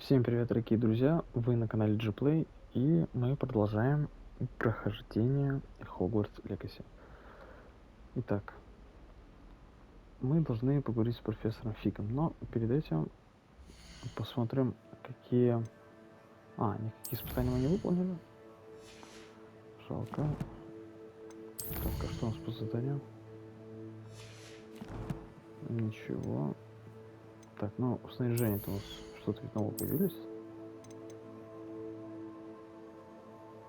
Всем привет, дорогие друзья! Вы на канале Gplay, и мы продолжаем прохождение Hogwarts Legacy. Итак, мы должны поговорить с профессором Фигом, но перед этим посмотрим, какие... никакие испытания мы не выполнили. Жалко. Так, а что у нас по заданию? Ничего. Так, ну, в снаряжении-то у нас что-то ведь новое появилось.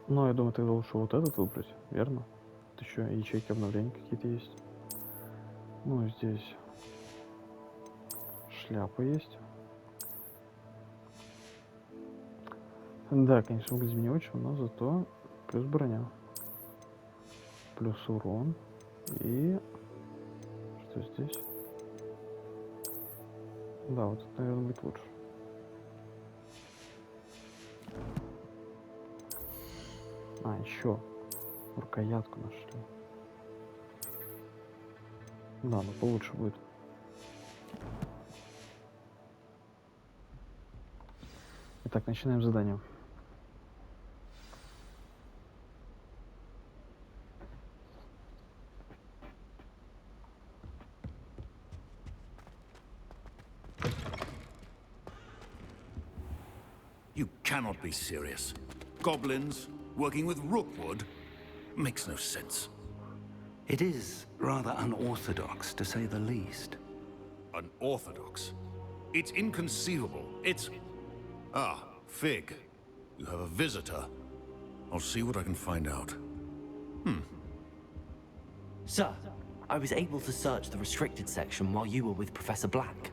Но я думаю, тогда лучше вот этот выбрать, верно? Тут еще ячейки обновления какие-то есть. Ну, здесь шляпа есть. Да, конечно, выглядит не очень, но зато плюс броня. Плюс урон. И... что здесь? Да, вот это, наверное, будет лучше. Еще рукоятку нашли. Да, но получше будет. Итак, начинаем задание. You cannot be serious. Goblins working with Rookwood makes no sense. It is rather unorthodox, to say the least. Unorthodox? It's inconceivable. It's... Ah, Fig. You have a visitor. I'll see what I can find out. Sir, I was able to search the restricted section while you were with Professor Black.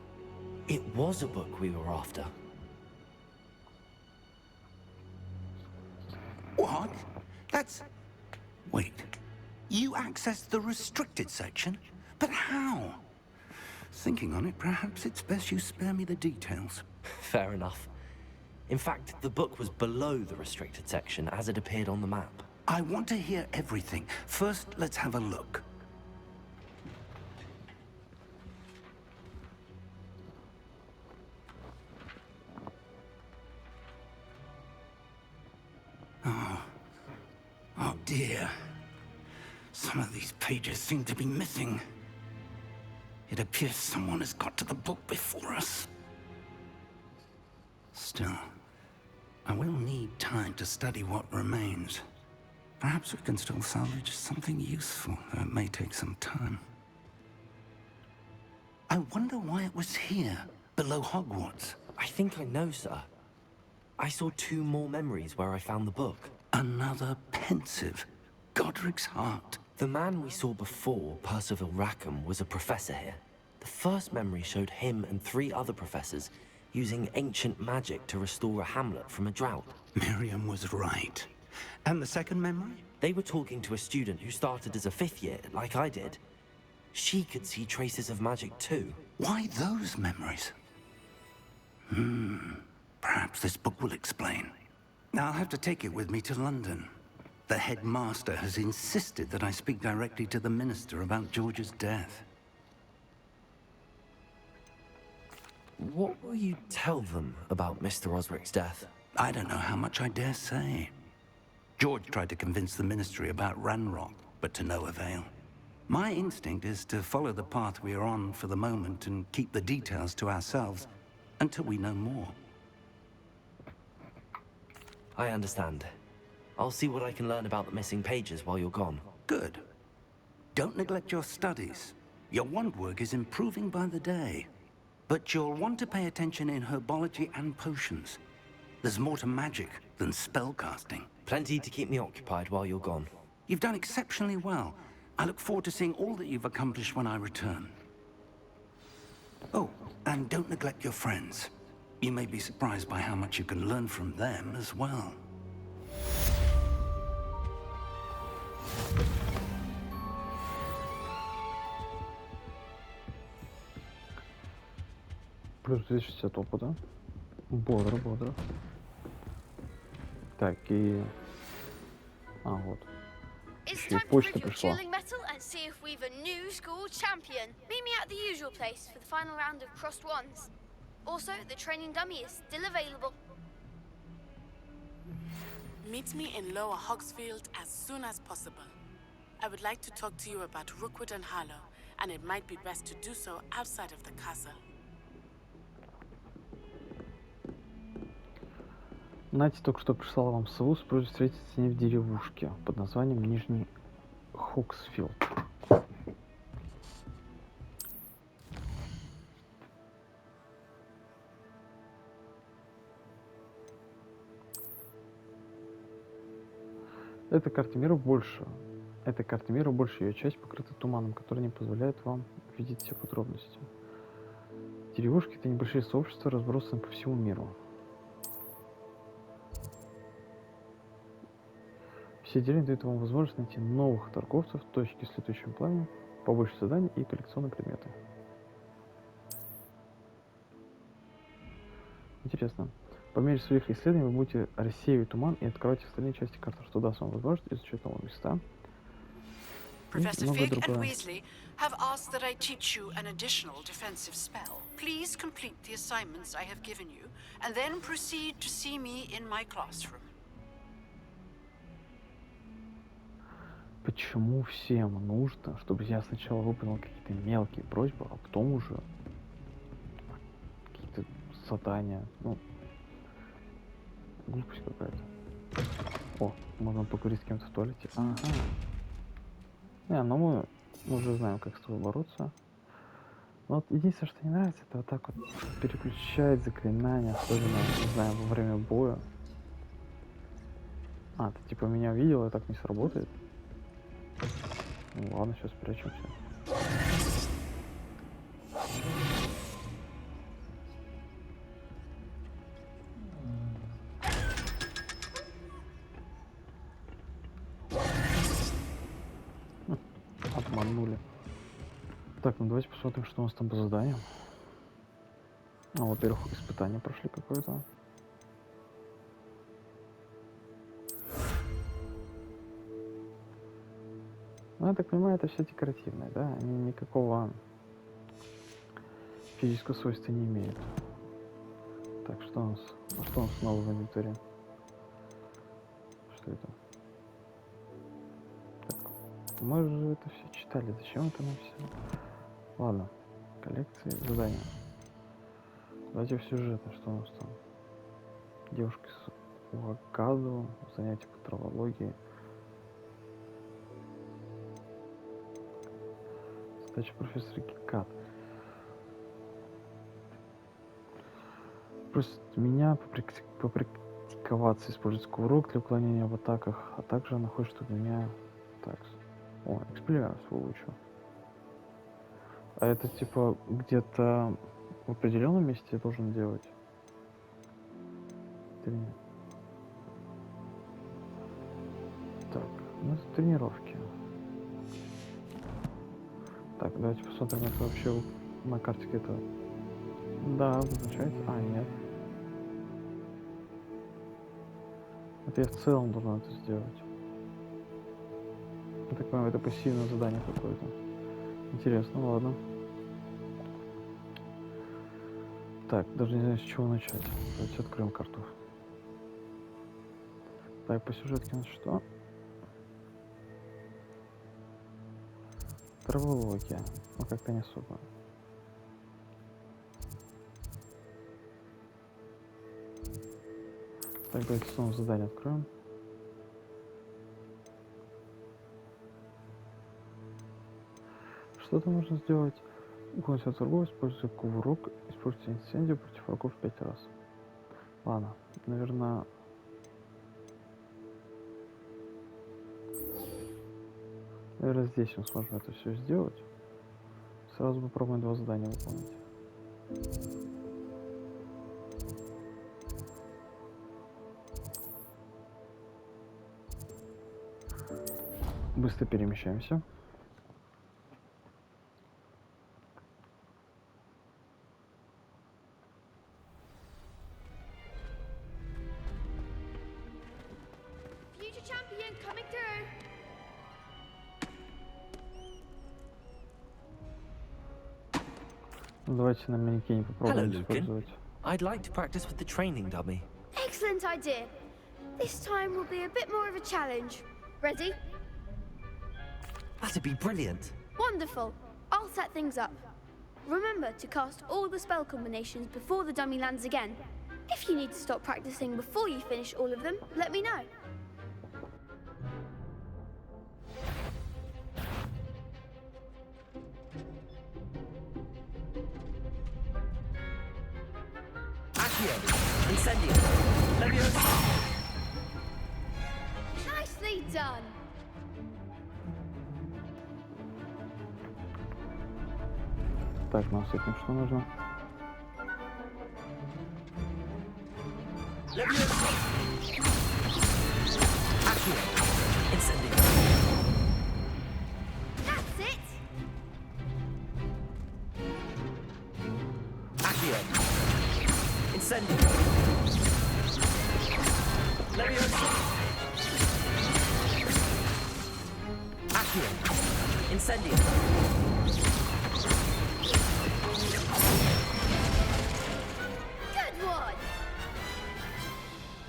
It was a book we were after. What? That's... Wait. You accessed the restricted section? But how? Thinking on it, perhaps it's best you spare me the details. Fair enough. In fact, the book was below the restricted section as it appeared on the map. I want to hear everything. First, let's have a look. Oh dear. Some of these pages seem to be missing. It appears someone has got to the book before us. Still, I will need time to study what remains. Perhaps we can still salvage something useful, though it may take some time. I wonder why it was here, below Hogwarts. I think I know, sir. I saw 2 more memories where I found the book. Another pensive. Godric's heart. The man we saw before, Percival Rackham, was a professor here. The first memory showed him and 3 other professors using ancient magic to restore a hamlet from a drought. Miriam was right. And the second memory? They were talking to a student who started as a 5th year, like I did. She could see traces of magic too. Why those memories? Perhaps this book will explain. I'll have to take it with me to London. The headmaster has insisted that I speak directly to the minister about George's death. What will you tell them about Mr. Osric's death? I don't know how much I dare say. George tried to convince the ministry about Ranrock, but to no avail. My instinct is to follow the path we are on for the moment and keep the details to ourselves until we know more. I understand. I'll see what I can learn about the missing pages while you're gone. Good. Don't neglect your studies. Your wand work is improving by the day. But you'll want to pay attention in herbology and potions. There's more to magic than spellcasting. Plenty to keep me occupied while you're gone. You've done exceptionally well. I look forward to seeing all that you've accomplished when I return. Oh, and don't neglect your friends. You may be surprised by how much you can learn from them as well. Плюс 260 опыта. Бодро, бодро. Так, и... вот. It's Еще и time to почта prove your пришла. dueling metal and see if we've a new school champion. Meet me at the usual place for the final round of crossed wands. Also, the training dummy is still available. Meet me in Lower Hogsfield as soon as possible. I would like to talk to you about Rookwood and Harlow, and it might be best to do so outside of the castle. Нати только что прислала вам сову с просьбой встретиться с ней в деревушке под названием Нижний Хоксфилд. Эта карта мира больше. Ее часть покрыта туманом, который не позволяет вам видеть все подробности. Деревушки — это небольшие сообщества, разбросанные по всему миру. Все деревни дают вам возможность найти новых торговцев, точки с летучим пламенем, побольше заданий и коллекционные предметы. Интересно. По мере своих исследований вы будете рассеивать туман и открывать остальные части карты, что даст вам возможность изучать новые места. Professor Много Fig and другое. Weasley have asked that I teach you an additional defensive spell. Please complete the assignments I have given you, and then proceed to see me in my classroom. Почему всем нужно, чтобы я сначала выполнил какие-то мелкие просьбы, а потом уже какие-то задания? Ну, глупость какая-то. О, можно поговорить с кем-то в туалете. Ага. Ну мы уже знаем, как с тобой бороться. Но вот единственное, что не нравится, это вот так вот переключать заклинания, особенно, не знаю, во время боя. А, ты типа меня видел, и так не сработает? Ну ладно, сейчас спрячемся. Обманули. Так, ну давайте посмотрим, что у нас там по заданиям. Ну, во-первых, испытания прошли какое-то. Ну, я так понимаю, это все декоративное, да? Они никакого физического свойства не имеют. Так, что у нас? Что у нас снова в инвентаре? Что это? Так, мы же это все читали. Зачем это нам все? Ладно. Коллекции, задания. Давайте в сюжеты. Что у нас там? Девушка с Уагаду, занятия по травологии. Задача профессора Гекат. Просит меня попрактиковаться, использовать кувырок для уклонения в атаках, а также она хочет, чтобы меня... Так, о, эксперимент выучу. А это типа где-то в определенном месте я должен делать? Или нет? Так, ну это тренировки. Так, давайте посмотрим, это вообще на карте где-то... Да, обозначается. А, нет. Это я в целом должен это сделать. Я так понимаю, это пассивное задание какое-то. Интересно, ладно. Так, даже не знаю, с чего начать. Давайте откроем карту. Так, по сюжетке у нас что? Травология. Ну, как-то не особо. Так, давайте снова задание откроем. Что-то нужно сделать. Уклонить от врагов, используя кувырок, используйте инцендию против врагов 5 раз. Ладно, наверное... Наверное, здесь мы сможем это все сделать. Сразу попробуем 2 задания выполнить. Быстро перемещаемся. Future champion coming through. Давайте на манекене Hello, попробуем Lucan. использовать. I'd like to practice with the training dummy. Excellent idea. This time will be a bit more of a challenge. Ready? That'd be brilliant. Wonderful. I'll set things up. Remember to cast all the spell combinations before the dummy lands again. If you need to stop practicing before you finish all of them, let me know. Accio. Incendio. Leviosa. Nicely done. Так, нам с этим что нужно? Leviosa. Accio. Incendio. That's it. Accio. Incendio. Leviosa. Accio. Incendio. Good one.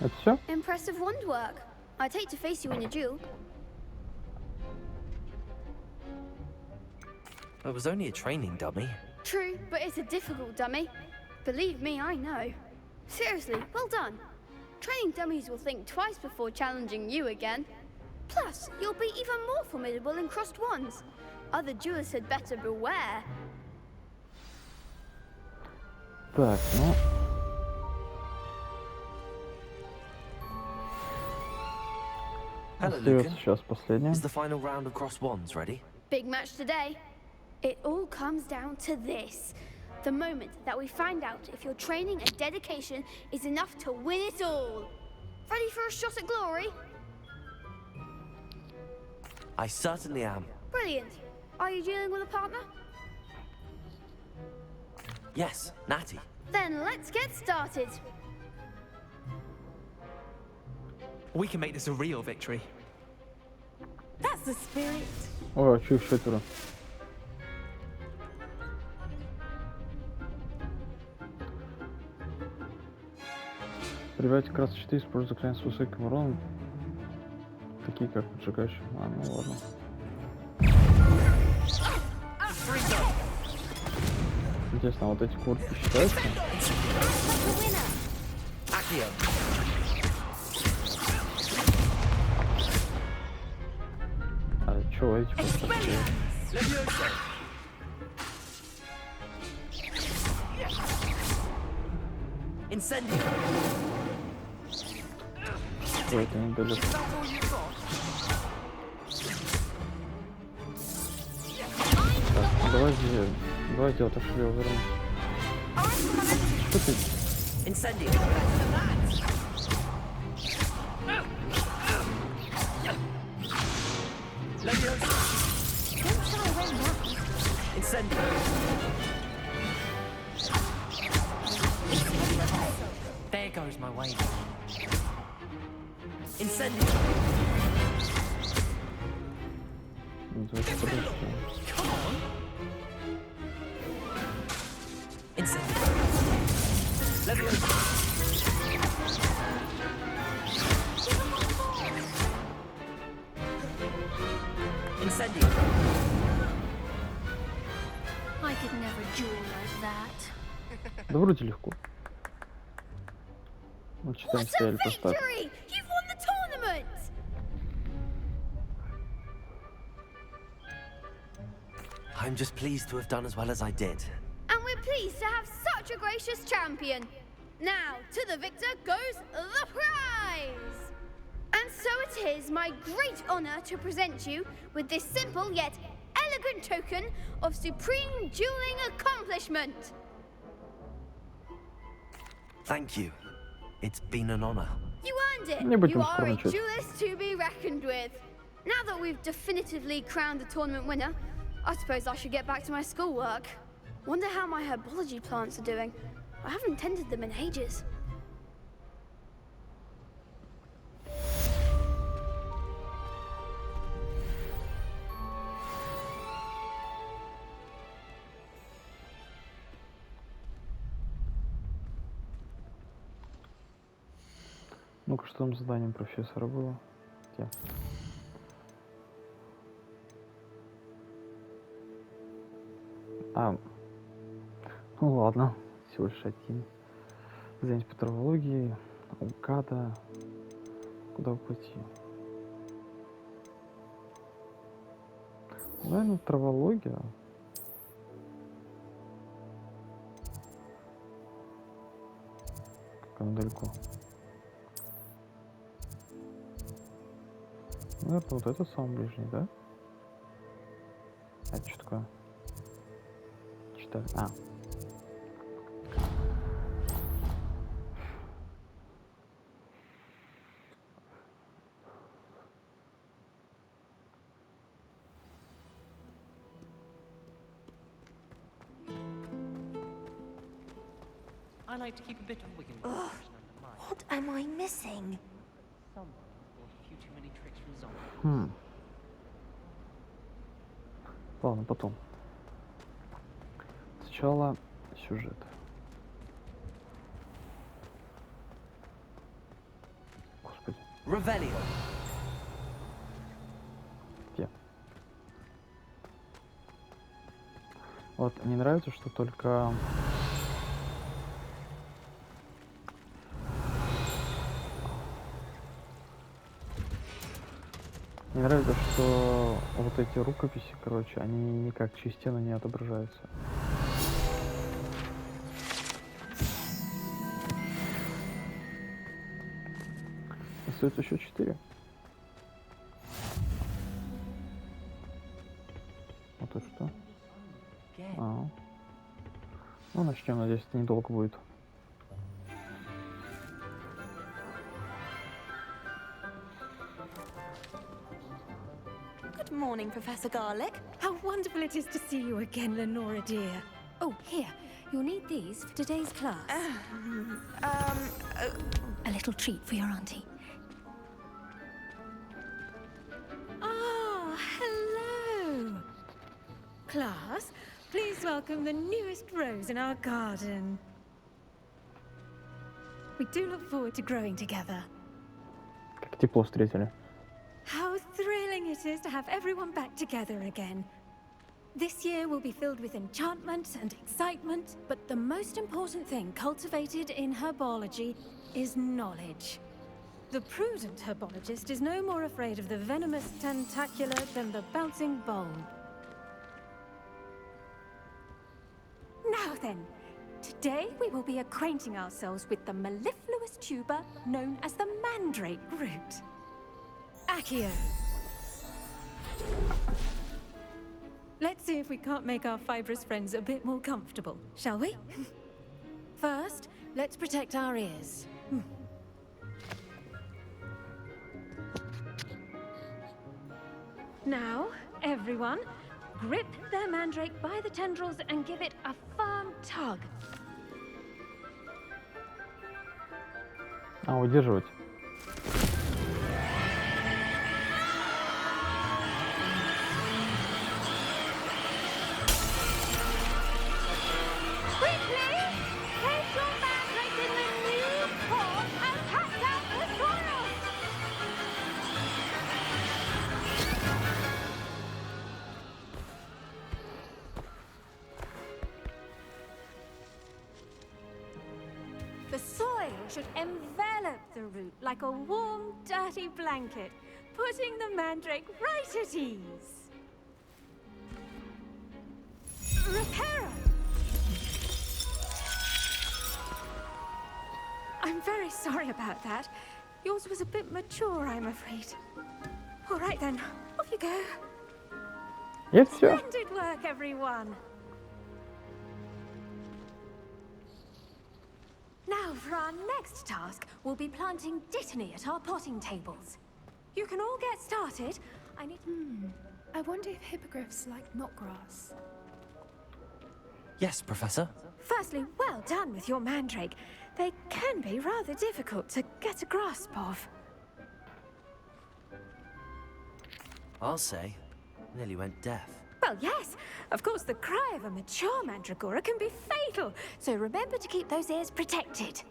Это все? Impressive wand work. I'd hate to face you in a duel. It was only a training dummy. True, but it's a difficult dummy. Believe me, I know. Seriously, well done. Training dummies will think twice before challenging you again. Plus, you'll be even more formidable in crossed wands. Other duelists had better beware. Так, ну... Hello, Остается Lucan. сейчас последнее. Is the final round of cross wands ready? Big match today. It all comes down to this. The moment that we find out if your training and dedication is enough to win it all. Ready for a shot at glory? I certainly am. Brilliant. Are you dealing with a partner? Yes, Natty. Then let's get started. We can make this a real victory. That's the spirit. О, чё их четверо? Прибавить красный щиты, используя заклинания с высоким уроном. Такие как поджигающий. А, ну ладно. Интересно, а вот эти куртки считаются? Accio. А чё эти куртки? Leviosa. Incendio. Ой, это недалеко. Так, давай сделать так, чтобы я вернусь. Что ты? Incendio. Leviosa. Incendio. There goes my way. Incendio. Ну, давайте подожди. Incendio. Leviosa. Incendio. I could never duel like that. Да вроде легко. Вот читаем What a стояли поставь. victory! You've won the tournament! I'm just pleased to have done as well as I did. And we're pleased to have such a gracious champion. Now, to the victor goes the prize! And so it is my great honor to present you with this simple yet elegant token of supreme dueling accomplishment. Thank you. It's been an honor. You earned it. Не будем You are a скромничать. duelist to be reckoned with. Now that we've definitively crowned the tournament winner, I suppose I should get back to my schoolwork. Wonder how my herbology plants are doing. I haven't tended them in ages. Ну-ка, что там заданием профессора было? Где? А, ну ладно, всего лишь один. Занять по травологии, УКАДа. Куда пойти? Наверное, травология. Как она далеко. Наверное, вот это самый ближний, да? А это что такое? Читаю. А. I like to keep a bit of wiggle room under mine. What am I missing? Someone bought a few too many tricks from zombies. Ладно, потом. Сначала сюжет. Господи. Revelio. Где? Вот, мне нравится, что только... Мне нравится, что вот эти рукописи, короче, они никак через стену не отображаются. Остается еще 4. Вот это что? А. Ну, начнем, надеюсь, это недолго будет. Good morning, Professor Garlic. How wonderful it is to see you again, Lenora dear. Oh, here. You'll need these for today's class. A little treat for your auntie. Oh, hello. Class, please welcome the newest rose in our garden. We do look forward to growing together. Как тепло встретили. How thrilling it is to have everyone back together again. This year will be filled with enchantment and excitement, but the most important thing cultivated in herbology is knowledge. The prudent herbologist is no more afraid of the venomous tentacular than the bouncing bulb. Now then, today we will be acquainting ourselves with the mellifluous tuber known as the mandrake root. Accio. Let's see if we can't make our fibrous friends a bit more comfortable, shall we? First, let's protect our ears. Now, everyone, grip their mandrake by the tendrils and give it a firm tug. А, удерживать. Quickly, place your mandrake in the new pot and pack out the soil. The soil should envelop the root like a warm, dirty blanket, putting the mandrake right at ease. Reparo! I'm very sorry about that. Yours was a bit mature, I'm afraid. All right then, off you go. И это все. Splendid work, everyone. Now, for our next task, we'll be planting dittany at our potting tables. You can all get started. I need... I wonder if hippogriffs like knotgrass. Yes, Professor. Firstly, well done with your mandrake. They can be rather difficult to get a grasp of. I'll say. Nearly went deaf. Well, yes. Of course, the cry of a mature mandragora can be fatal, so remember to keep those ears protected.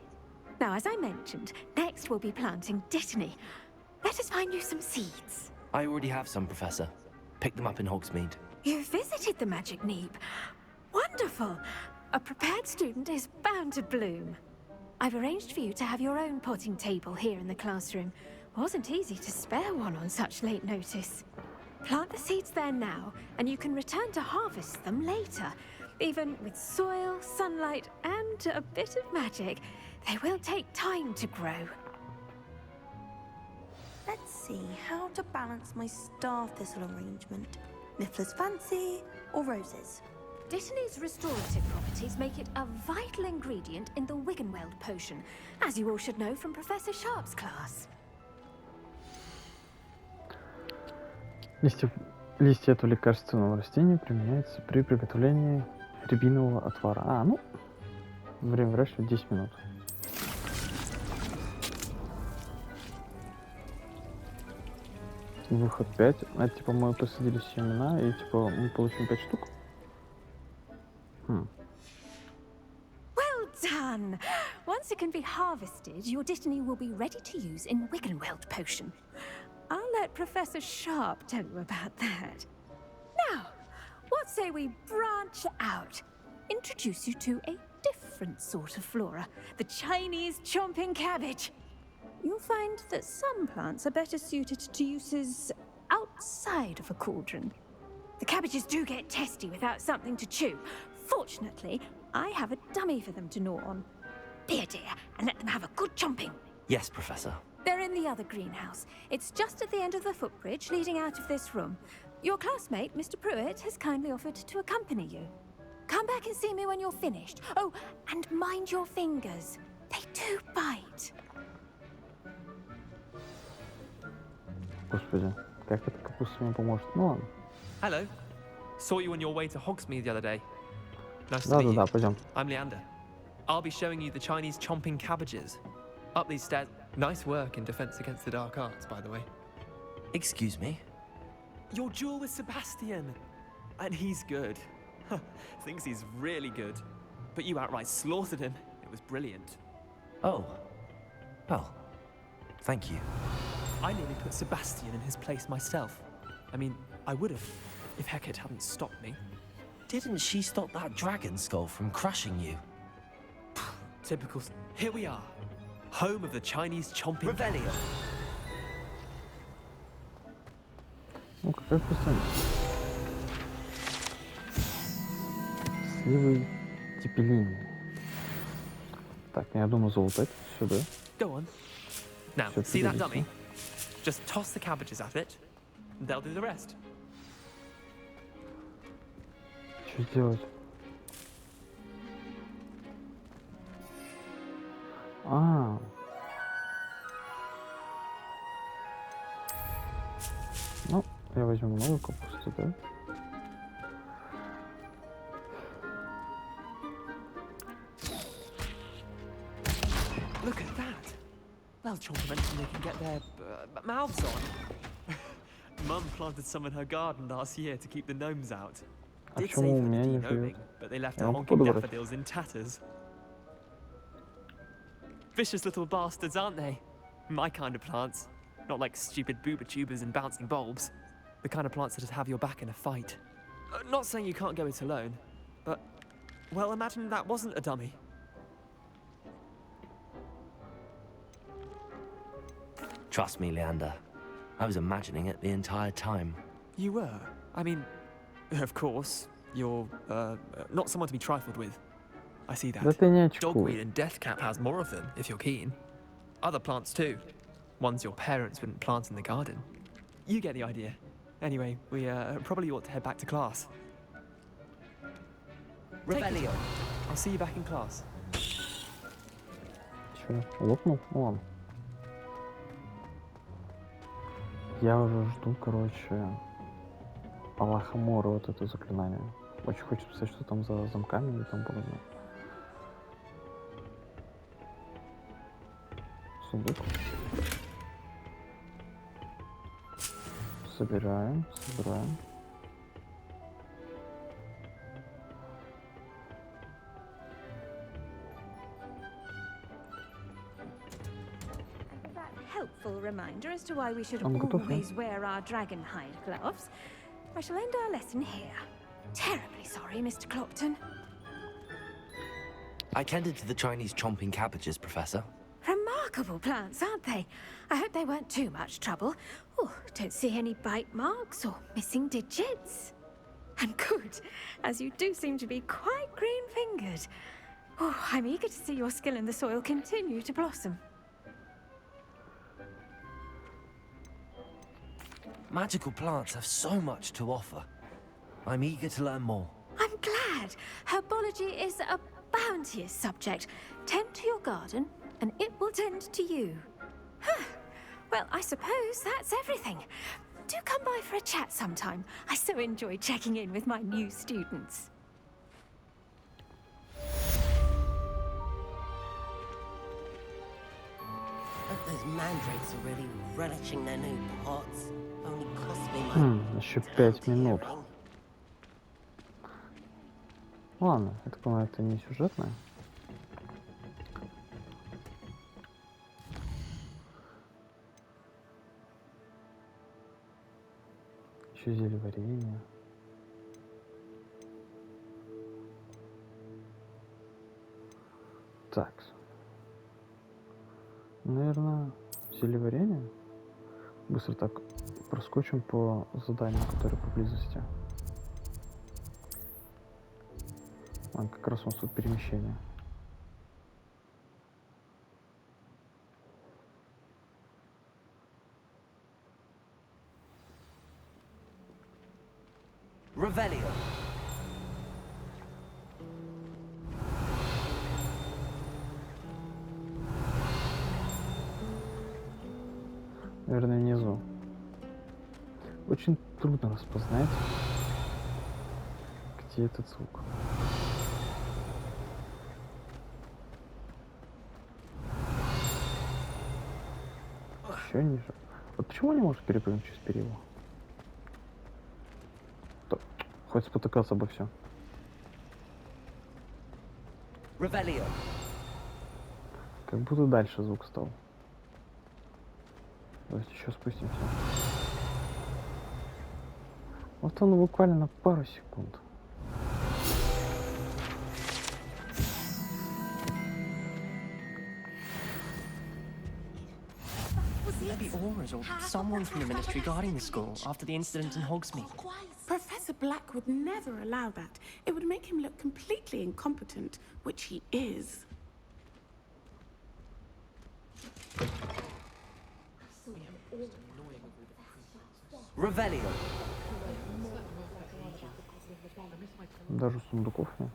Now, as I mentioned, next we'll be planting Dittany. Let us find you some seeds. I already have some, Professor. Picked them up in Hogsmeade. You visited the Magic Neep. Wonderful! A prepared student is bound to bloom. I've arranged for you to have your own potting table here in the classroom. Wasn't easy to spare one on such late notice. Plant the seeds there now, and you can return to harvest them later. Even with soil, sunlight, and a bit of magic, they will take time to grow. Let's see how to balance my star thistle arrangement. Niffler's fancy or roses? Dittany's restorative properties make it a vital ingredient in the Wiggenweld potion, as you all should know from Professor Sharp's class. Листья этого лекарственного растения применяются при приготовлении рябинового отвара. Время выращивания 10 минут. Выход 5. Это типа мы посадили семена и типа мы получим 5 штук. Well done! Once it can be harvested, your Dittany will be ready to use in Wiggenweld potion. I'll let Professor Sharp tell you about that. Now, what say we branch out? Introduce you to a different sort of flora, the Chinese chomping cabbage. You'll find that some plants are better suited to uses outside of a cauldron. The cabbages do get testy without something to chew. Fortunately, I have a dummy for them to gnaw on. Be a dear and let them have a good chomping. Yes, Professor. They're in the other greenhouse. It's just at the end of the footbridge leading out of this room. Your classmate, Mr. Pruitt, has kindly offered to accompany you. Come back and see me when you're finished. Oh, and mind your fingers. They do bite. Господи, как эта капуста мне поможет? Ну ладно. Hello. Saw you on your way to Hogsmeade the other day. Nice to meet you. Да, пойдем. I'm Leander. I'll be showing you the Chinese chomping cabbages. Up these stairs. Nice work in Defense Against the Dark Arts, by the way. Excuse me? Your duel with Sebastian. And he's good. Thinks he's really good. But you outright slaughtered him. It was brilliant. Oh. Well, thank you. I nearly put Sebastian in his place myself. I mean, I would have, if Hecate hadn't stopped me. Didn't she stop that dragon skull from crushing you? Typical. Here we are. Home of the Chinese chomping. Rebellion. Ну, какая вкусная. Сливы тепелины. Так, я думаю, золотать сюда. Go on. Now, Всё see that пригодится. dummy? Just toss the cabbages at it, and they'll do the rest. Что делать? Ну, я возьму много капусты, да? Look at that. Well, chomper mentioned they can get their mouths on. Mum planted some in her garden last year to keep the gnomes out. А Did почему save у for меня the не de-gnoming, живет? but they left Я the могу honking подобрать. daffodils in tatters. Vicious little bastards, aren't they? My kind of plants. Not like stupid booba tubers and bouncing bulbs. The kind of plants that just have your back in a fight. Not saying you can't go it alone, but, well, imagine that wasn't a dummy. Trust me, Leander. I was imagining it the entire time. You were? I mean, of course, you're, not someone to be trifled with. I see that. Да ты не очкуй. Dogweed and deathcap has more of them, if you're keen. Other plants too. Ones your parents wouldn't plant in the garden. You get the idea. Anyway, we probably ought to head back to class. Rebellion. I'll see you back in class. Чё, лопнул? Ну ладно. Я уже жду, короче, Аллахамора, вот это заклинание. Очень хочется посмотреть, что там за замками и тому подобное. Сундук. Собираем. helpful reminder as to why we should I'm готов, always wear our dragon hide gloves, I shall end our lesson here. Terribly sorry, Mr. Clopton. I tended to the Chinese chomping cabbages, Professor. Remarkable plants, aren't they? I hope they weren't too much trouble. Oh, don't see any bite marks or missing digits. And good, as you do seem to be quite green-fingered. Oh, I'm eager to see your skill in the soil continue to blossom. Magical plants have so much to offer. I'm eager to learn more. I'm glad. Herbology is a bounteous subject. Tend to your garden, and it will tend to you. Huh. Well, I suppose that's everything. Do come by for a chat sometime. I so enjoy checking in with my new students. Hope those mandrakes are really relishing their new pots. Only cost me my Еще 5 минут. Ладно, я так понимаю, это не сюжетное. Еще зелье варенья. Так. Наверное, зелье варенья. Быстро так проскочим по заданию, которое поблизости. А, как раз у нас тут перемещение. Revelio. Наверное, внизу. Очень трудно распознать, где этот звук. Еще ниже. Вот почему не можешь перепрыгнуть через перила? Хоть спотыкаться обо все. Revelio. Как будто дальше звук стал. Давайте еще спустимся. Вот он буквально на пару секунд. Maybe Aura's or someone from the ministry guarding the school after the incident in Hogsmeade. Professor Black would never allow that. It would make him look completely incompetent, which he is. Revelio. Даже сундуков нет.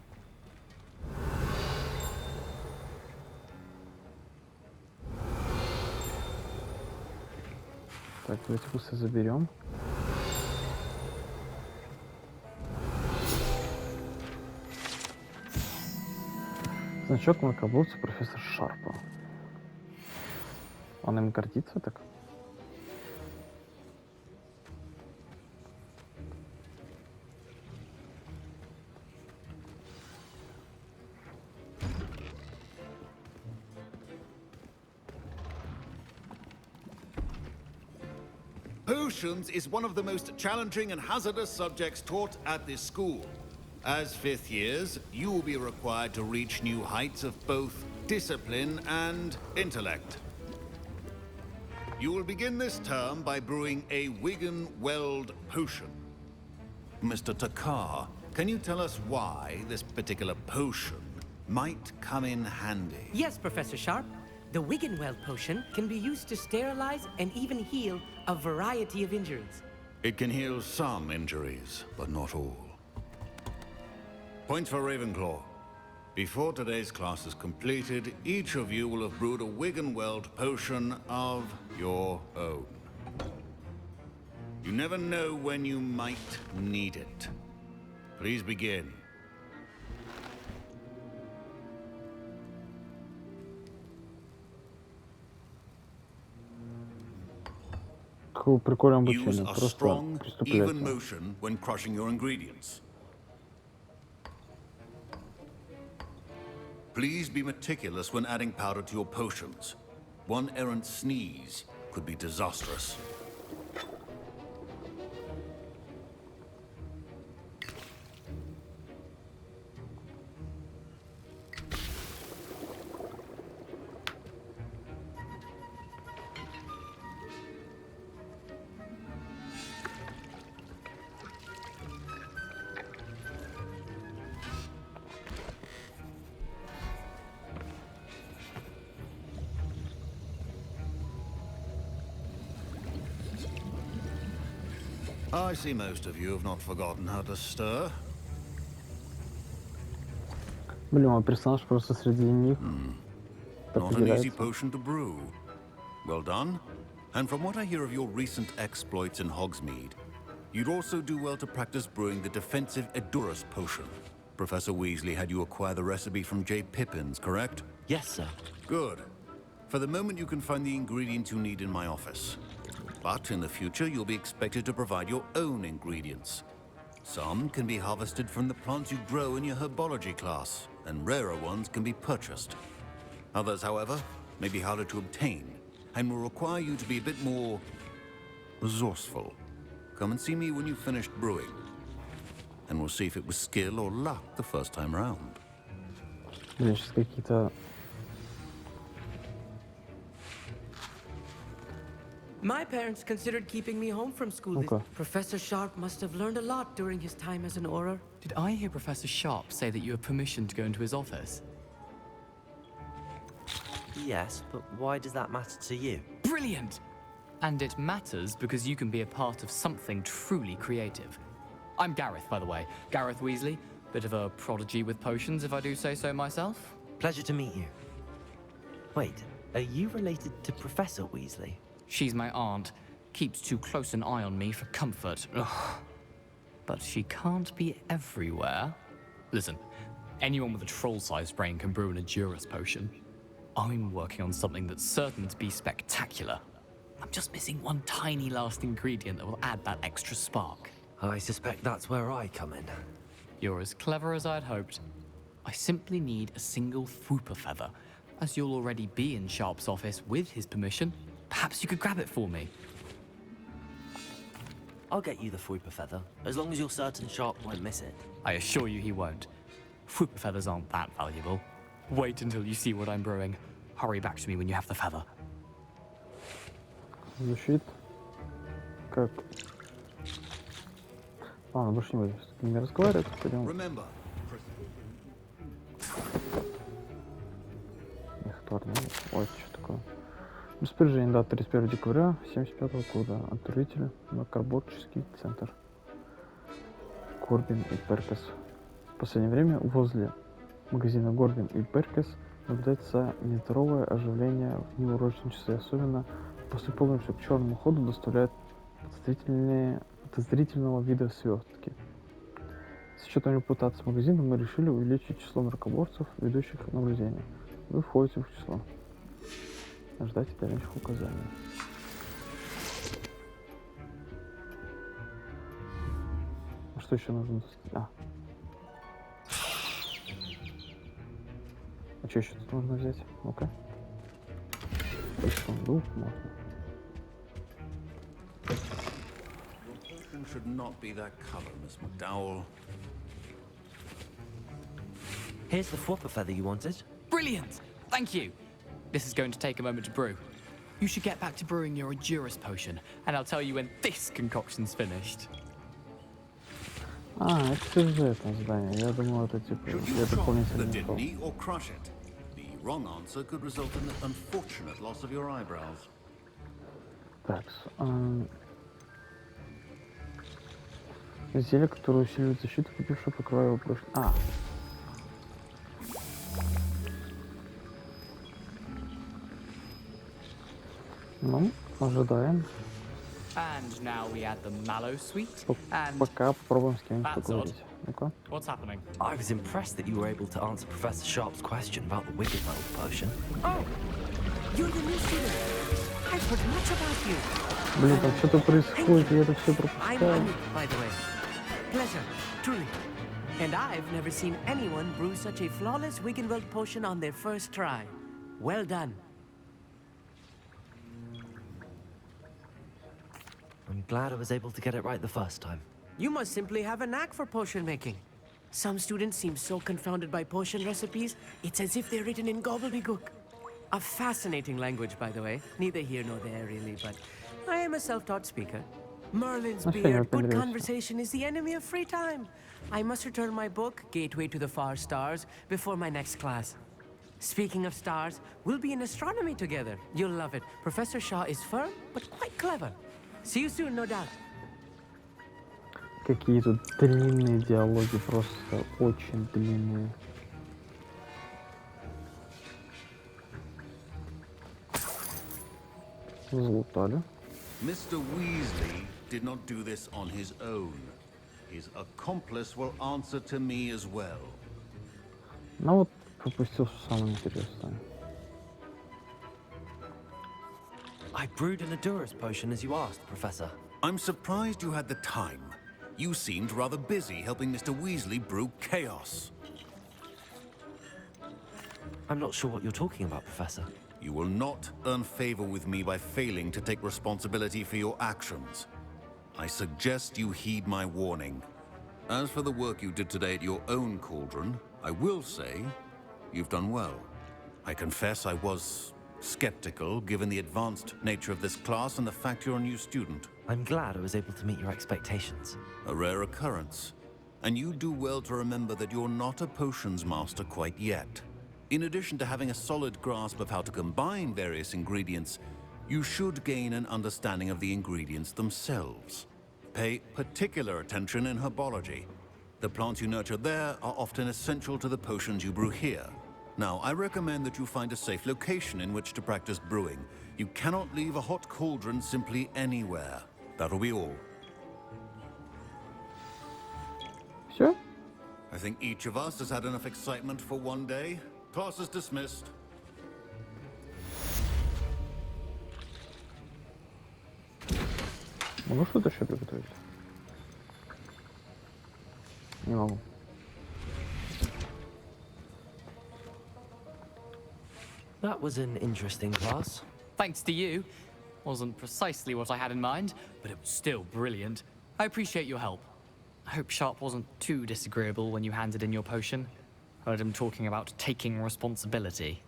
Так, давайте быстро заберем. Значок мракоборца профессора Шарпа. Он им гордится так? Potions is one of the most challenging and hazardous subjects taught at this school. As fifth years, you will be required to reach new heights of both discipline and intellect. You will begin this term by brewing a Wigan-Weld potion. Mr. Takar, can you tell us why this particular potion might come in handy? Yes, Professor Sharp. The Wigan-Weld potion can be used to sterilize and even heal a variety of injuries. It can heal some injuries, but not all. Points for Ravenclaw. Before today's class is completed, each of you will have brewed a Wigan-Weld potion of your own. You never know when you might need it. Please begin. Какого прикольного Use обучения, a просто strong, even преступление. motion when crushing your ingredients. Please be meticulous when adding powder to your potions. One errant sneeze, could be disastrous. I see most of you have not forgotten how to stir. Блин, мой персонаж просто среди них. Not an easy potion to brew. Well done. And from what I hear of your recent exploits in Hogsmeade, you'd also do well to practice brewing the defensive Edurus potion. Professor Weasley had you acquire the recipe from J. Pippins, correct? Yes, sir. Good. For the moment, you can find the ingredients you need in my office. But in the future, you'll be expected to provide your own ingredients. Some can be harvested from the plants you grow in your herbology class, and rarer ones can be purchased. Others, however, may be harder to obtain, and will require you to be a bit more resourceful. Come and see me when you've finished brewing, and we'll see if it was skill or luck the first time round. Блин, сейчас какие-то... My parents considered keeping me home from school. Okay. Professor Sharp must have learned a lot during his time as an Auror. Did I hear Professor Sharp say that you have permission to go into his office? Yes, but why does that matter to you? Brilliant! And it matters because you can be a part of something truly creative. I'm Gareth, by the way. Gareth Weasley. Bit of a prodigy with potions, if I do say so myself. Pleasure to meet you. Wait, are you related to Professor Weasley? She's my aunt. Keeps too close an eye on me for comfort. Ugh. But she can't be everywhere. Listen, anyone with a troll-sized brain can brew an Edurus potion. I'm working on something that's certain to be spectacular. I'm just missing one tiny last ingredient that will add that extra spark. I suspect that's where I come in. You're as clever as I'd hoped. I simply need a single Fwooper feather. As you'll already be in Sharp's office with his permission, perhaps you could grab it for me. I'll get you the Fwooper feather, as long as you're certain Sharp won't miss it. I assure you he won't. Fwooper feathers aren't that valuable. Wait until you see what I'm brewing. Hurry back to me when you have the feather. Звучит как... Ладно, больше не буду с ними разговаривать. Пойдем. Их торнадо. Ой, что такое? Распоряжение, да, 31 декабря 1975 года. Отправитель на Карборческий центр. Горбин и Перкес. В последнее время возле магазина Горбин и Перкес наблюдается нездоровое оживление в неурочном числе, особенно после полночи к черному ходу доставляют подозрительного вида свертки. С учетом репутации магазина мы решили увеличить число мракоборцев, ведущих наблюдение. Вы входите в число. Ждайте дальнейших указаний. А что еще нужно? А что еще тут можно взять? Ну-ка. Сундук можно. Should not be that color, Miss McDowell. Here's the Fwooper feather you wanted. Brilliant! Thank you. This is going to take a moment to brew. You should get back to brewing your Edurus potion, and I'll tell you when this concoction's finished. А, это сюжетное задание. Я думал, это типа... Я дополнительно не шел. Or crush it. The wrong answer could result in the unfortunate loss of your eyebrows. Так, зелье, которое усиливает защиту, купившее покрывая его прошлое. Ну, ожидаем. And now we add the mallow sweet. And Пока попробуем с кем-нибудь поговорить. Ну-ка. what's happening? I was impressed that you were able to answer Professor Sharp's question about the Wiggenweld potion. Oh, you're the new student. I've heard much about you. Блин, там что-то происходит, я это все I'm пропускаю. Anu, by the way. Pleasure, truly. And I've never seen anyone brew such a flawless Wiggenweld potion on their first try. Well done. glad I was able to get it right the first time. You must simply have a knack for potion making. Some students seem so confounded by potion recipes, it's as if they're written in gobbledygook. A fascinating language, by the way. Neither here nor there, really, but I am a self-taught speaker. Merlin's beard, good conversation is the enemy of free time. I must return my book, Gateway to the Far Stars, before my next class. Speaking of stars, we'll be in astronomy together. You'll love it. Professor Shaw is firm, but quite clever. See you soon, no doubt. Какие тут длинные диалоги, просто очень длинные. Залутали. Mr. Weasley did not do this on his own. His accomplice will answer to me as well. Ну вот, пропустил самое интересное. I brewed an Adurus potion as you asked, Professor. I'm surprised you had the time. You seemed rather busy helping Mr. Weasley brew chaos. I'm not sure what you're talking about, Professor. You will not earn favor with me by failing to take responsibility for your actions. I suggest you heed my warning. As for the work you did today at your own cauldron, I will say you've done well. I confess I was skeptical, given the advanced nature of this class and the fact you're a new student. I'm glad I was able to meet your expectations. A rare occurrence. And you do well to remember that you're not a potions master quite yet. In addition to having a solid grasp of how to combine various ingredients, you should gain an understanding of the ingredients themselves. Pay particular attention in herbology. The plants you nurture there are often essential to the potions you brew here. Now, I recommend that you find a safe location in which to practice brewing. You cannot leave a hot cauldron simply anywhere. That'll be all. Sure. I think each of us has had enough excitement for one day. Class is dismissed. Могу что-то еще приготовить? Не могу. That was an interesting class. Thanks to you. Wasn't precisely what I had in mind, but it was still brilliant. I appreciate your help. I hope Sharp wasn't too disagreeable when you handed in your potion. Heard him talking about taking responsibility.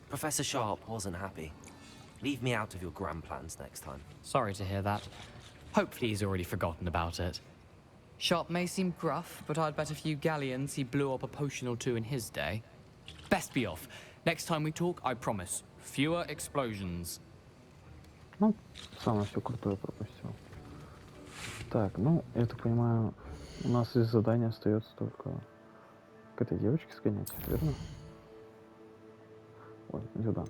Professor Sharp wasn't happy. Leave me out of your grand plans next time. Sorry to hear that. Hopefully he's already forgotten about it. Sharp may seem gruff, but I'd bet a few galleons he blew up a potion or two in his day. Best be off. Next time we talk, I promise, fewer explosions. Ну, самое все крутое пропустил. Так, ну, я так понимаю, у нас из задания остается только к этой девочке сгонять, верно? Ой, сюда.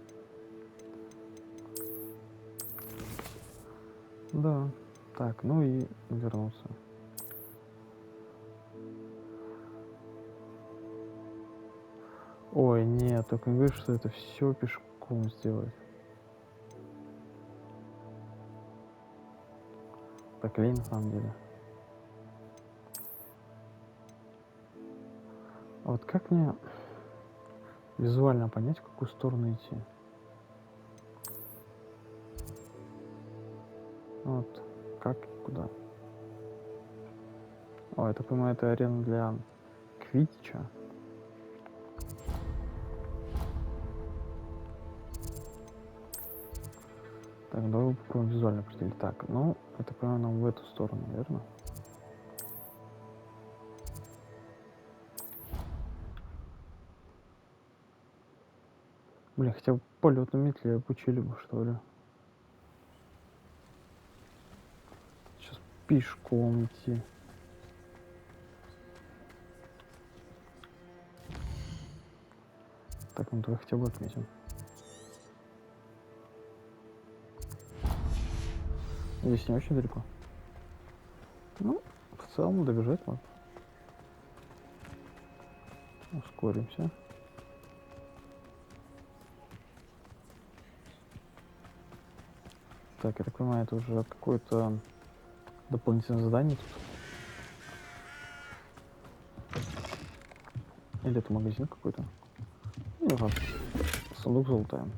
Да, так, ну и вернулся. Ой, нет, только не говори, что это все пешком сделать. Так лень на самом деле. А вот как мне визуально понять, в какую сторону идти? Вот, как и куда? О, я так понимаю, это арена для квиддича. Так, давай попробуем визуально определить. Так, ну, это, понимаю, нам в эту сторону, верно? Блин, хотя бы полет на метле обучили бы, что ли. Сейчас пешком идти. Так, ну давай хотя бы отметим. Здесь не очень далеко. Ну, в целом добежать можно. Ускоримся. Так, я так понимаю, это уже какое-то дополнительное задание тут. Или это магазин какой-то? Не важно. Сундук залутаем.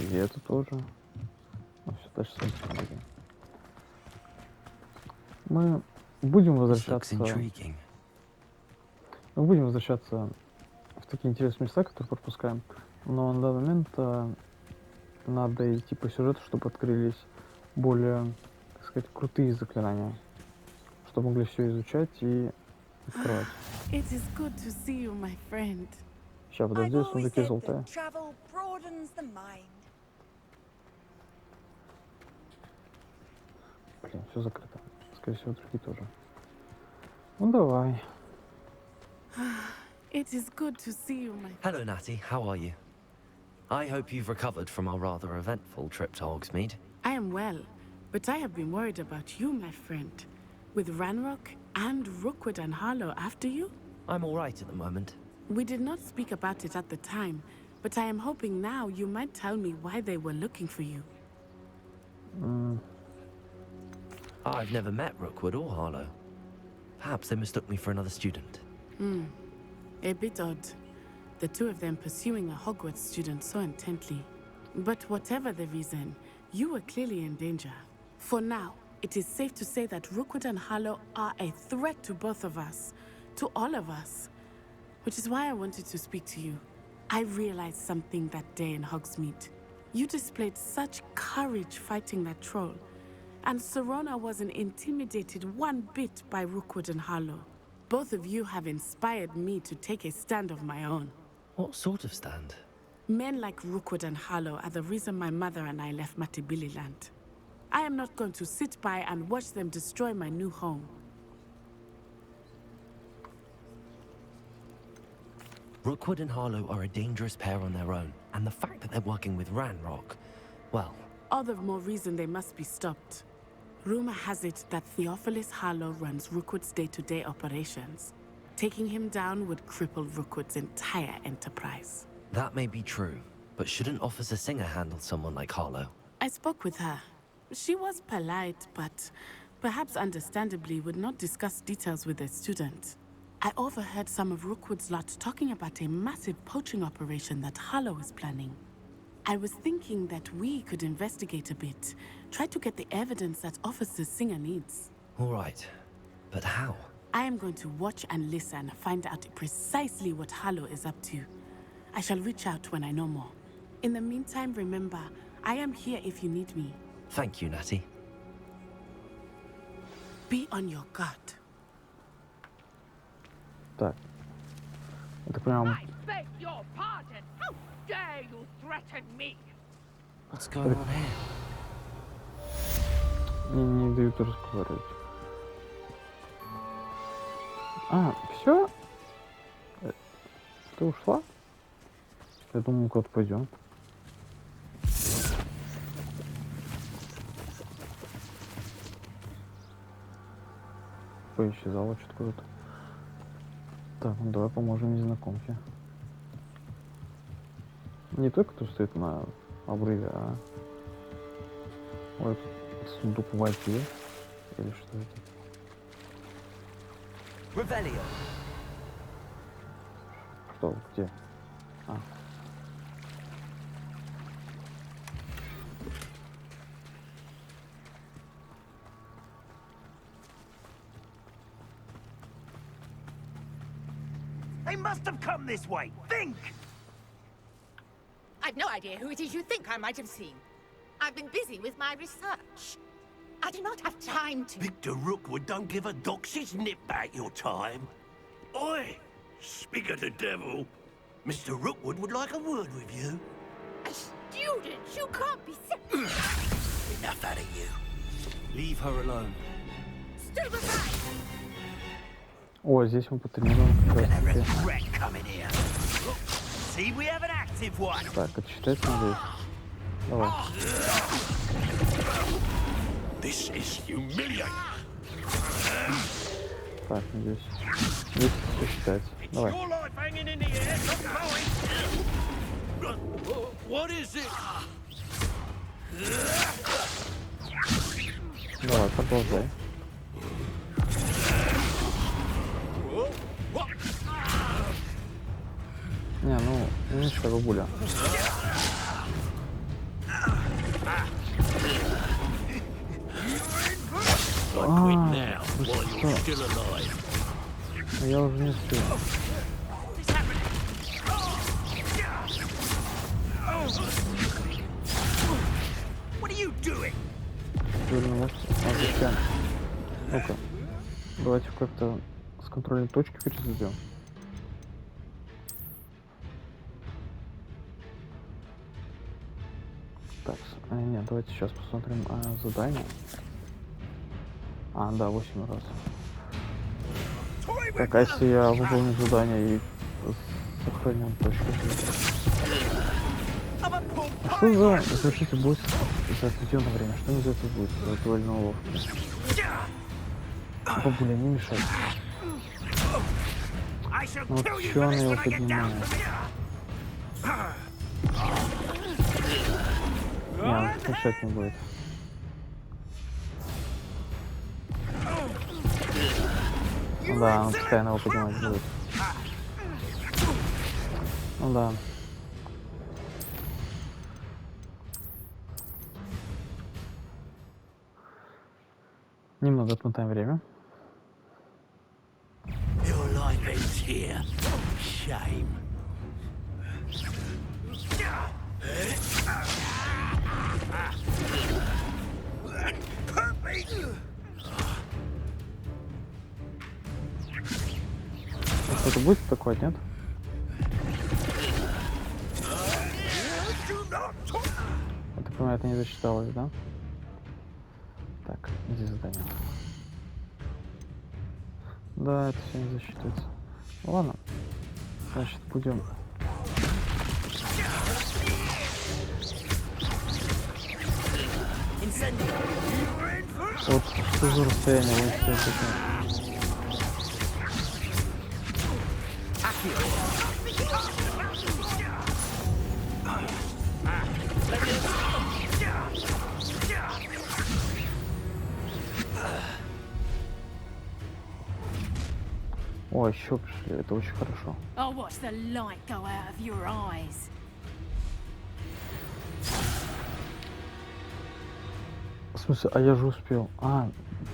И это тоже. Ну, все дальше смотрим. Мы будем возвращаться. Мы будем возвращаться в такие интересные места, которые пропускаем. Но на данный момент надо идти по сюжету, чтобы открылись более, так сказать, крутые заклинания, чтобы могли все изучать и открывать. It is good to see you, my friend. Сейчас, подожди, сундуки золотые. Блин, все закрыто. Скорее всего, другие тоже. Ну давай. It is good to see you, my friend. Hello, Natty. How are you? I hope you've recovered from our rather eventful trip to Hogsmeade. I am well, but I have been worried about you, my friend. With Ranrock and Rookwood and Harlow after you? I'm all right at the moment. We did not speak about it at the time, but I am hoping now you might tell me why they were looking for you. I've never met Rookwood or Harlow. Perhaps they mistook me for another student. A bit odd. The two of them pursuing a Hogwarts student so intently. But whatever the reason, you were clearly in danger. For now, it is safe to say that Rookwood and Harlow are a threat to both of us. To all of us. Which is why I wanted to speak to you. I realized something that day in Hogsmeade. You displayed such courage fighting that troll. And Serona wasn't intimidated one bit by Rookwood and Harlow. Both of you have inspired me to take a stand of my own. What sort of stand? Men like Rookwood and Harlow are the reason my mother and I left Matibili land. I am not going to sit by and watch them destroy my new home. Rookwood and Harlow are a dangerous pair on their own, and the fact that they're working with Ranrock, well... All the more reason they must be stopped. Rumor has it that Theophilus Harlow runs Rookwood's day-to-day operations. Taking him down would cripple Rookwood's entire enterprise. That may be true, but shouldn't Officer Singer handle someone like Harlow? I spoke with her. She was polite, but perhaps understandably would not discuss details with a student. I overheard some of Rookwood's lot talking about a massive poaching operation that Harlow is planning. I was thinking that we could investigate a bit, try to get the evidence that Officer Singer needs. All right, but how? I am going to watch and listen, find out precisely what Harlow is up to. I shall reach out when I know more. In the meantime, remember, I am here if you need me. Thank you, Natty. Be on your guard. Так. Это прям... I beg your pardon. How dare you threaten me? What's going on here? Не дают разговаривать. А, все? Ты ушла? Я думал, куда-то пойдем. Поисчезала что-то куда-то. Так, ну давай поможем незнакомке. Не только кто стоит на обрыве, а... Ой, тут сундук в воде. Или что это? Revelio. Что, где? А. They must have come this way. Think! I've no idea who it is you think I might have seen. I've been busy with my research. I do not have time to... Victor Rookwood don't give a doxy's nip back your time. Oi! Speak of the devil. Mr. Rookwood would like a word with you. A student? You can't be... Enough out of you. Leave her alone. Stupefy! О, здесь мы потренируем как раз таки. Так, это считается, надеюсь. Давай. This is humiliating. Так, надеюсь. Здесь все считается. Давай. What is it? Давай, продолжай. Не, ну, меньше бабуля. like quit now while you're still alive. Я уже не успел. What are you doing? Зачем? Ну-ка, давайте как-то с контрольной точки перезайдем. Так, нет, давайте сейчас посмотрим задание. Да, 8 раз. Так, а если я выполню задание и сохраню точку? Что за завершите бой за отведенное время? Что мне за это будет? За дуэльную уловку. Бабуля, не мешай. Ну вот чё она его поднимает? Не, он мешать не будет. Ну да, он постоянно его поднимать будет. Ну да. Немного отмотаем время. Your life ends here. Shame. Что-то будет такое, нет? Я так понимаю, это не засчиталось, да? Так, где задание? Да, это все не засчитывается. Ладно. Значит, будем... Вот что за расстояние вы О, еще пришли, это очень хорошо. I'll watch the light go out of your eyes. В смысле, а я же успел.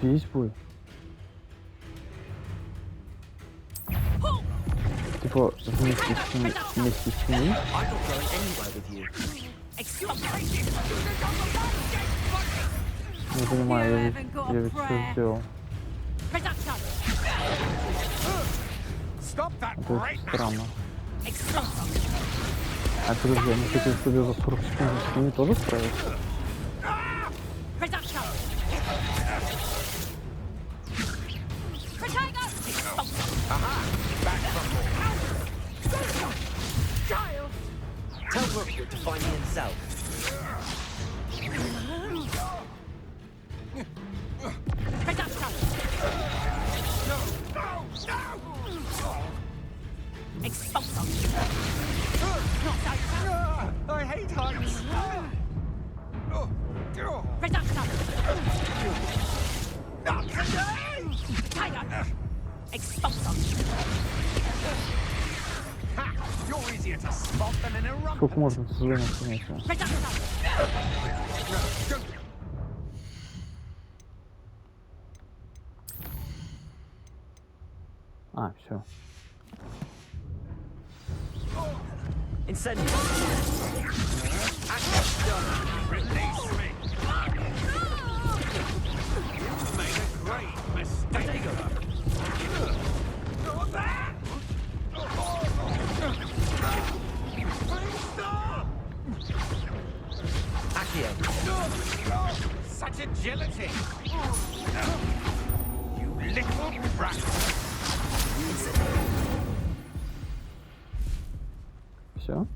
Весь бой. Типа вместе с ней. Не понимаю, я ведь все сделал. Это очень странно. А подожди, они хотели, чтобы я за 40 секунд с ними тоже справился? Tell Rookwood to find me himself. I hate heights. You're easier to spot than an eruption. Сколько можно сожаление снять? Все. Incendiary. Release me. You've made a great mistake. Such agility. You little brat. Все.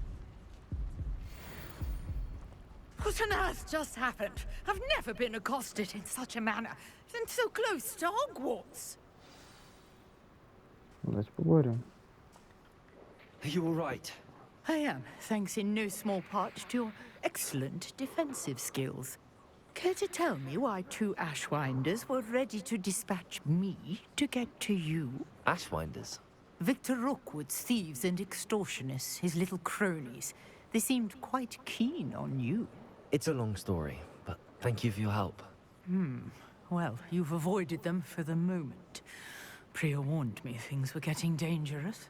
What on earth just happened? I've never been accosted in such a manner, and so close to Hogwarts. Давайте поговорим. Are you all right? I am, thanks in no small part to your excellent defensive skills. Care to tell me why two Ashwinders were ready to dispatch me to get to you? Ashwinders? Victor Rookwood's thieves and extortionists, his little cronies. They seemed quite keen on you. It's a long story, but thank you for your help. Well, you've avoided them for the moment. Priya warned me things were getting dangerous.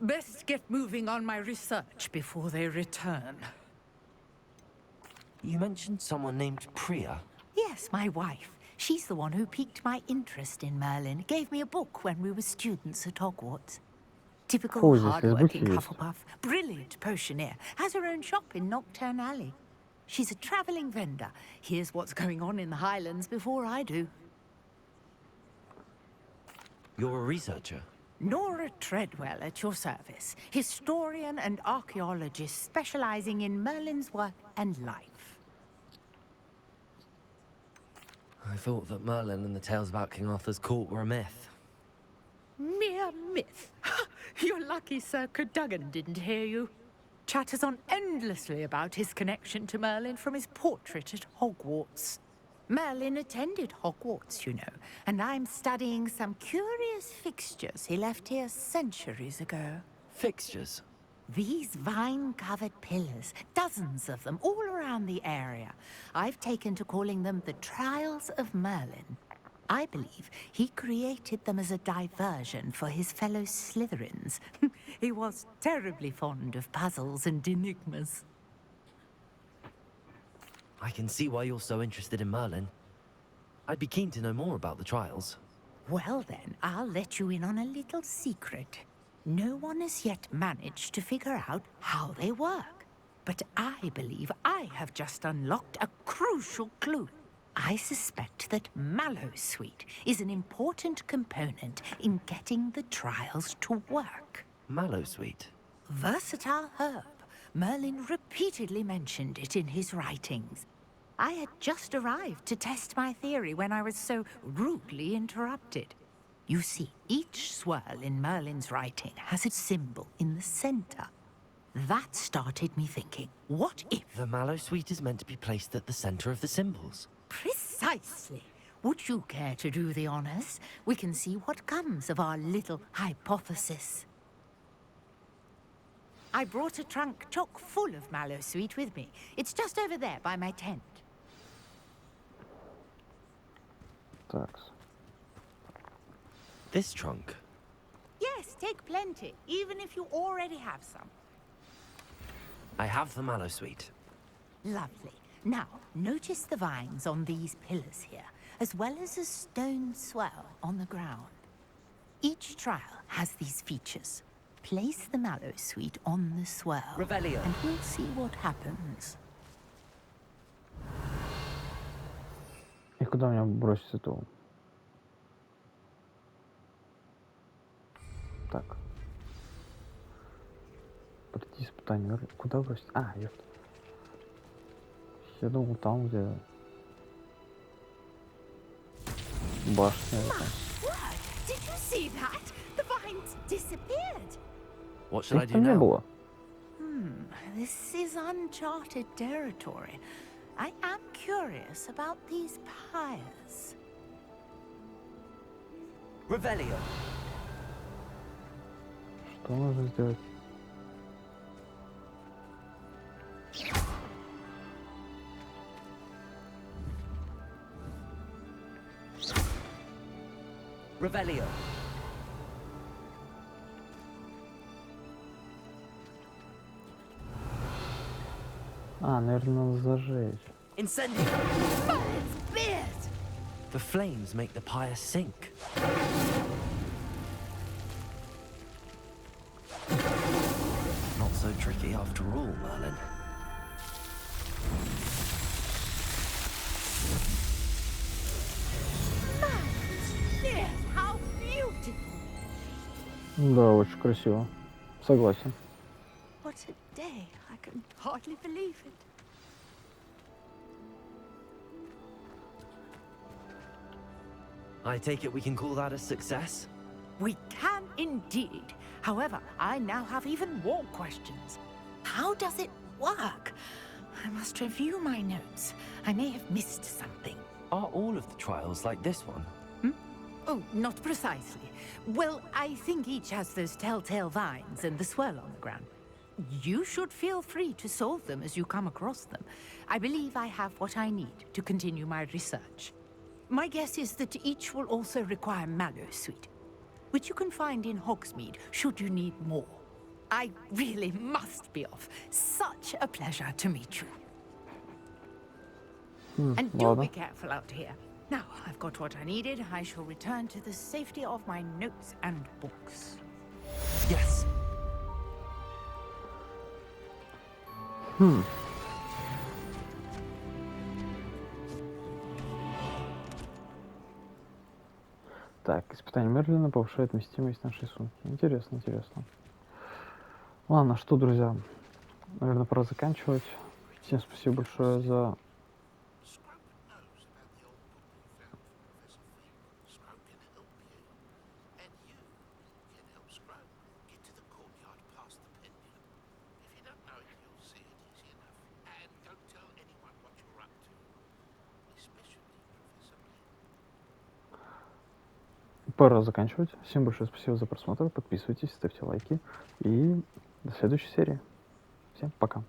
Best get moving on my research before they return. You mentioned someone named Priya. Yes, my wife. She's the one who piqued my interest in Merlin. Gave me a book when we were students at Hogwarts. Typical Ой, здесь hard-working Фейсбуке есть. Hufflepuff. Brilliant potioneer. Has her own shop in Nocturne Alley. She's a traveling vendor. Here's what's going on in the Highlands before I do. You're a researcher? Nora Treadwell at your service. Historian and archaeologist specializing in Merlin's work and life. I thought that Merlin and the tales about King Arthur's court were a myth. Mere myth. You're lucky Sir Cadogan didn't hear you. Chatters on endlessly about his connection to Merlin from his portrait at Hogwarts. Merlin attended Hogwarts, you know, and I'm studying some curious fixtures he left here centuries ago. Fixtures? These vine-covered pillars, dozens of them all around the area. I've taken to calling them the Trials of Merlin. I believe he created them as a diversion for his fellow Slytherins. He was terribly fond of puzzles and enigmas. I can see why you're so interested in Merlin. I'd be keen to know more about the trials. Well then, I'll let you in on a little secret. No one has yet managed to figure out how they work. But I believe I have just unlocked a crucial clue. I suspect that Mallowsweet is an important component in getting the trials to work. Mallowsweet? Versatile herb. Merlin repeatedly mentioned it in his writings. I had just arrived to test my theory when I was so rudely interrupted. You see, each swirl in Merlin's writing has a symbol in the center. That started me thinking, what if... The Mallowsweet is meant to be placed at the center of the symbols. Precisely. Would you care to do the honors? We can see what comes of our little hypothesis. I brought a trunk chock full of Mallowsweet with me. It's just over there by my tent. Так. This trunk? Yes, take plenty, even if you already have some. I have the Mallowsweet. Lovely. Now, notice the vines on these pillars here, as well as a stone swell on the ground. Each trial has these features. Place the Mallowsweet on the swirl, Revelio. and we'll see what happens. И куда меня бросить эту? Так. Пройти испытание. Куда бросить? А, ёпта. Я думал, там, где башня. What? Did you see that? The vines disappeared. What should I do Там не now? было. This is uncharted territory. I am curious about these pyres. Revelio. Что нужно сделать? Revelio. А, наверное, надо зажечь. Incendio. Fire's beard! The flames make the pyre sink. Not so tricky after all, Merlin. Yes, how beautiful! Да, очень красиво. Согласен. What a day. I can hardly believe it. I take it we can call that a success? We can indeed. However, I now have even more questions. How does it work? I must review my notes. I may have missed something. Are all of the trials like this one? Oh, not precisely. Well, I think each has those telltale vines and the swirl on the ground. You should feel free to solve them as you come across them. I believe I have what I need to continue my research. My guess is that each will also require Mallow Sweet, which you can find in Hogsmeade should you need more. I really must be off. Such a pleasure to meet you. And do be careful out here. Now, I've got what I needed. I shall return to the safety of my notes and books. Yes. Так, испытание Мерлина повышает вместимость нашей сумки. Интересно, интересно. Ладно, что, друзья, наверное, пора заканчивать. Всем спасибо большое за... Пора заканчивать. Всем большое спасибо за просмотр. Подписывайтесь, ставьте лайки. И до следующей серии. Всем пока.